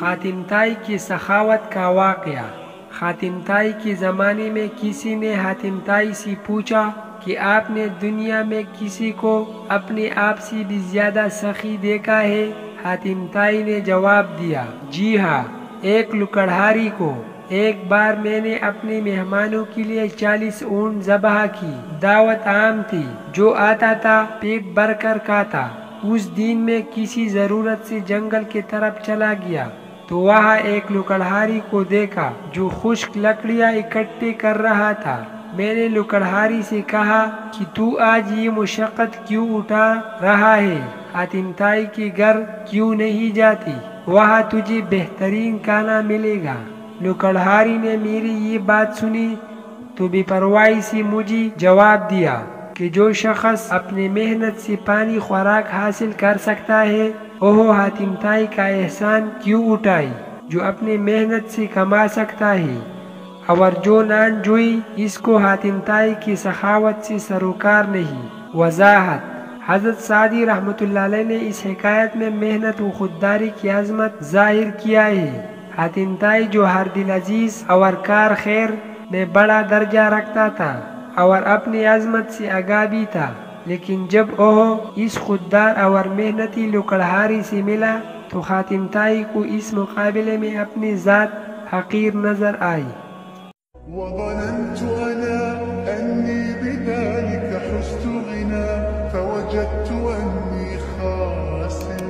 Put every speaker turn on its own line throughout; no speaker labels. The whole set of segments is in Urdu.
حاتم طائی کی سخاوت کا واقعہ۔ حاتم طائی کے زمانے میں کسی نے حاتم طائی سے پوچھا کہ آپ نے دنیا میں کسی کو اپنے آپ سے بھی زیادہ سخی دیکھا ہے؟ حاتم طائی نے جواب دیا، جی ہاں، ایک لکڑہاری کو۔ ایک بار میں نے اپنے مہمانوں کے لیے 40 اونٹ ذبح کی۔ دعوت عام تھی، جو آتا تھا پیٹ بھر کر کھاتا۔ اس دن میں کسی ضرورت سے جنگل کی طرف چلا گیا تو وہاں ایک لکڑہاری کو دیکھا جو خشک لکڑیاں اکٹھے کر رہا تھا۔ میں نے لکڑہاری سے کہا کہ تو آج یہ مشقت کیوں اٹھا رہا ہے؟ حاتم طائی کے گھر کیوں نہیں جاتی؟ وہاں تجھے بہترین کھانا ملے گا۔ لکڑہاری نے میری یہ بات سنی تو بے پرواہی سے مجھے جواب دیا کہ جو شخص اپنی محنت سے پانی خوراک حاصل کر سکتا ہے، وہ حاتم طائی کا احسان کیوں اٹھائے جو اپنی محنت سے کما سکتا ہے، اور جو نان جوئی اس کو حاتم طائی کی سخاوت سے سروکار نہیں۔ وضاحت: حضرت سعدی رحمۃ اللہ علیہ نے اس حکایت میں محنت و خودداری کی عظمت ظاہر کیا ہے۔ حاتم طائی جو ہر دل عزیز اور کار خیر میں بڑا درجہ رکھتا تھا اور اپنی عظمت سے آگاہ بھی تھا، لیکن جب وہ اس خوددار اور محنتی لکڑہاری سے ملا تو حاتم طائی کو اس مقابلے میں اپنی ذات حقیر نظر آئی۔
وظننت أنا أني بذلك حزت غنى فوجدت أني خاسر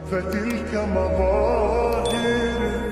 فتلك مظاهر